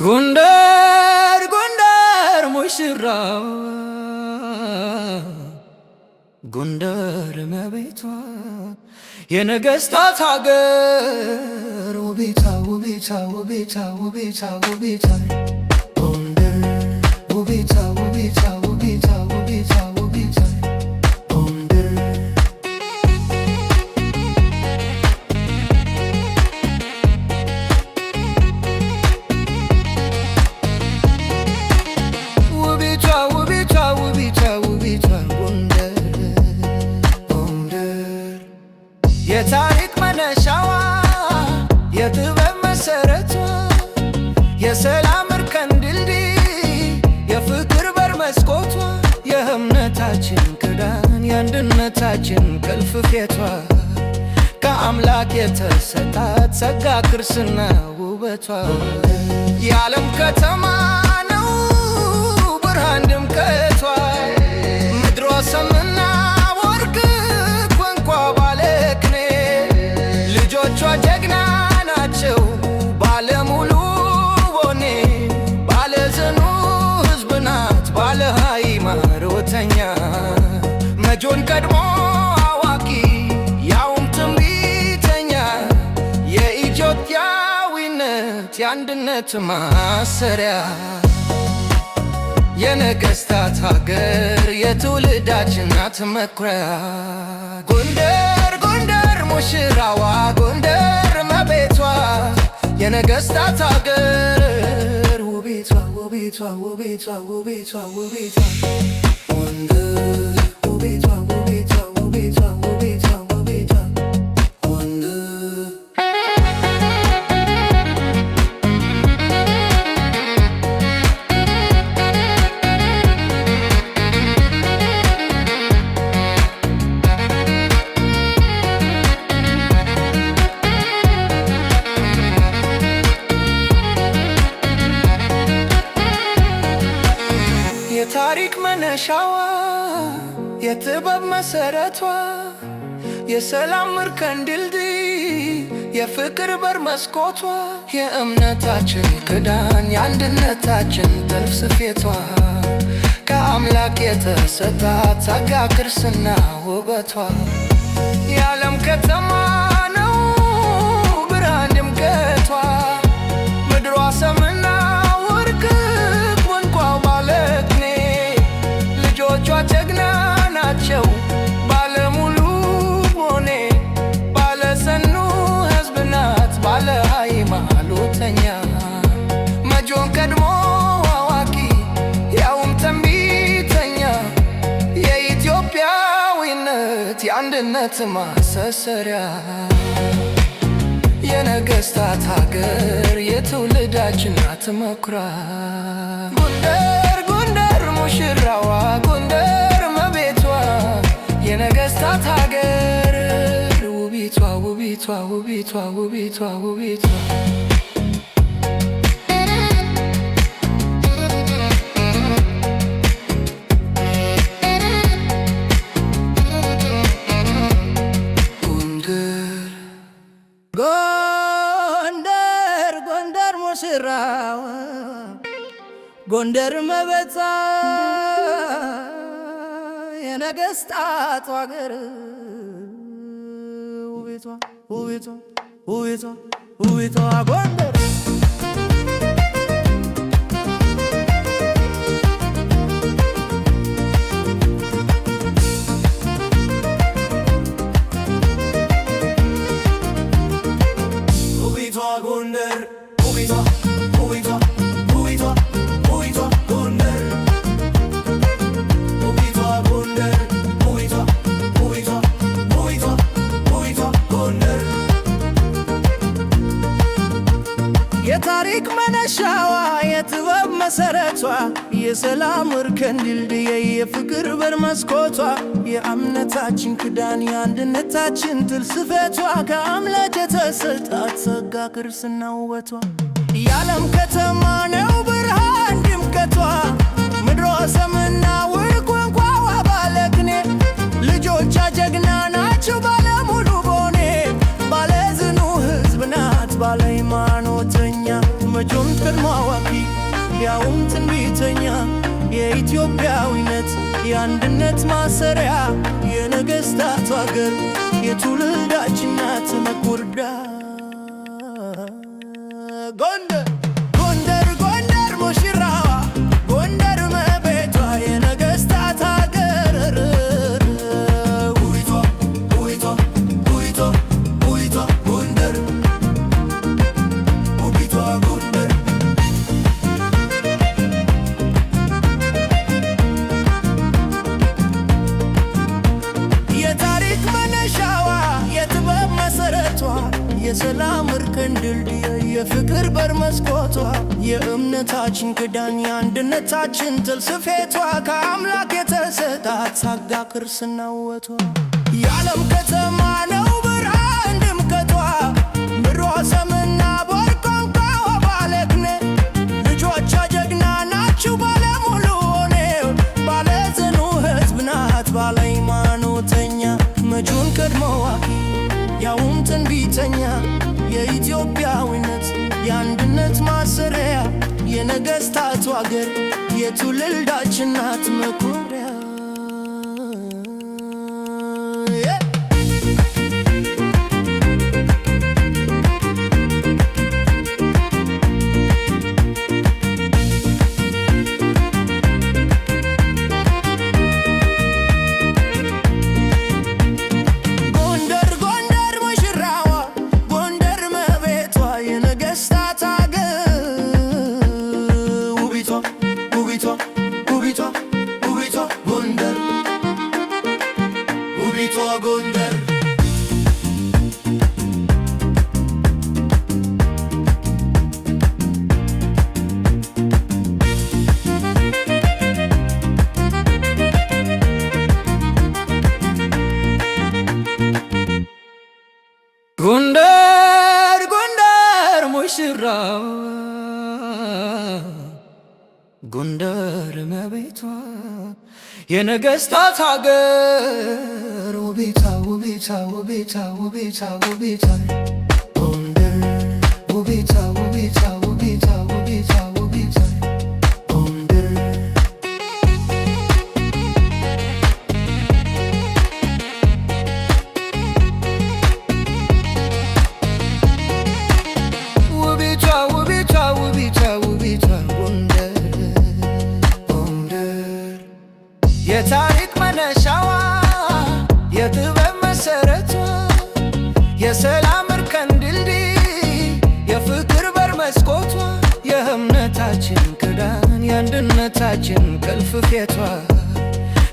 ጎንደር ጎንደር ሙሽራው ጎንደር መቤቷ የነገስታት ሀገር ውቤቷ ውቤቷ ውቤቷ ውቤቷ ውቤቷ ጎንደር ውቤቷ ውቤቷ ውቤቷ ውቤቷ ውቤቷ ጎንደር ውቤቷ ውቤቷ ውቤቷ ውቤቷ ጎንደር ጎንደር የታሪክ መነሻዋ የጥበብ መሰረቷ የሰላም እርከን ድልድይ የፍቅር በር መስኮቷ የእምነታችን ክዳን የአንድነታችን ቁልፍ ቤቷ ከአምላክ የተሰጣት ጸጋ ክርስትና ውበቷ የዓለም ከተማ ነው ብርሃን ድምቀቷ ምድሯ ሰምና ወርቅ ቋንቋ ባለቅኔ ልጆቿ ጀግና ናቸው ባለሙሉ ቦኔ ባለጽኑ ሕዝብ ናት ባለ ሃይማኖተኛ መጆን ቀድሞ አዋቂ ያውም ትንቢተኛ የኢትዮጵያዊነት የአንድነት ማሰሪያ የነገስታት ሀገር የትውልዳችን ናት መኩሪያ ጎንደር ጎንደር ሙሽራዋ ጎንደር መቤቷ የነገስታት ሀገር ውቤቷ ውቤቷ ውቤቷ ውቤቷ ውቤቷ ጎንደር ውቤቷ ውቤቷ ውቤቷ ውቤቷ ውቤቷ ጎንደር የታሪክ መነሻዋ የጥበብ መሰረቷ የሰላም እርከን ድልድይ የፍቅር በር መስኮቷ የእምነታችን ክዳን የአንድነታችን ጥልፍ ስፌቷ ከአምላክ የተሰጣት ጸጋ ክርስትና ውበቷ የዓለም ከተማ ነው ብርሃን ድምቀቷ ምድሯ ሰምና ወርቅ ቋንቋ ባለቅኔ ልጆቿ ጀግና ናቸው ባለሙሉ ቦኔ ባለሰኑ ሕዝብ ናት ባለ ሃይማኖተኛ መጆን ቀድሞ አዋቂ ያውም ትንቢተኛ የኢትዮጵያዊነት የአንድነት ማሰሰሪያ የነገስታት ሀገር የትውልዳችን ናት መኩሪያ ጎንደር ጎንደር ሙሽራዋ ጎንደር መቤቷ የነገስታት ሀገር ውቢቷ ውቢቷ ውቢቷ ውቢቷ ውቢቷ ጎንደር ጎንደር ሙሽራዋ ጎንደር መቤቷ የነገስታት ሀገር ውቤቷ ውቤቷ ውቤቷ ውቤቷ ጎንደር ጎንደር ውቤቷ ውቤቷ ውቤቷ ውቤቷ ጎንደር ውቤቷ ጎንደር ውቤቷ ውቤቷ ውቤቷ ውቤቷ ጎንደር የታሪክ መነሻዋ የጥበብ መሰረቷ የሰላም እርከን ድልድይ የፍቅር በር መስኮቷ የእምነታችን ክዳን የአንድነታችን ጥልፍ ስፌቷ ከአምላክ የተሰጣት ጸጋ ክርስትና ውበቷ የዓለም ከተማ ነው ብርሃን ድምቀቷ ምድሯ ሰምና ወርቅ ቋንቋዋ ባለቅኔ ልጆቿ ጀግና ናቸው ባለሙሉ ቦኔ ባለጽኑ ሕዝብ ናት ባለ ሃይማኖተኛ መጆን ቀድሞ አዋቂ ያውም ትንቢተኛ የኢትዮጵያዊነት የአንድነት ማሰሪያ የነገሥታቱ አገር የትውልዳችን ናት መኩርዳ ጎንደር ጎንደር ጎንደር ሙሽራዋ ጎንደር መቤቷ የነገሥታት አገር ውቢቷ ውቢቷ ውቢቷ ውቢቷ ጎንደር ውቢቷ ጎንደር የታሪክ መነሻዋ የጥበብ መሠረቷ የሰላም እርከን ድልድይ የፍቅር በር መስኮቷ የእምነታችን ክዳን የአንድነታችን ጥል ስፌቷ ከአምላክ የተሰጣት ጸጋ ቅርስና ውበቷ የዓለም ከተማ ነው ብርሃን ድምቀቷ ምድሯ ሰምና ቦርቋንቋ ባለቅኔ ልጆቿ ጀግና ናችሁ ባለሙሉ ሆኔ ባለጽኑ ሕዝብ ናት ባለ ሃይማኖተኛ መጪውን ቀድሞ ዋቂ ያውም ትንቢተኛ የኢትዮጵያዊነት የአንድነት ማሰሪያ የነገሥታቱ አገር የትውልዳችን ናት መኩሪያ ጎንደር ጎንደር ጎንደር ሙሽራው ጎንደር መቤቷ የነገሥታት አገር ውቢቷ ውቢቷ ውቢቷ ውቢቷ ውቢቷ ጎንደር ውቢቷ ውቢቷ ውቢቷ ውቢቷ ውቢቷ ጎንደር ውቢቷ ውቢቷ ውቢቷ ውቢቷ ጎንደር ጎንደር የታሪክ መነሻዋ የጥበብ መሠረቷ የሰላም እርከን ድልድይ የፍቅር በር መስኮቷ የእምነታችን ክዳን የአንድነታችን ቁልፍ ፌቷ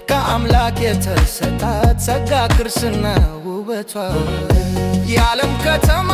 ከአምላክ የተሰጣት ጸጋ ቅርስና ውበቷ የዓለም ከተማ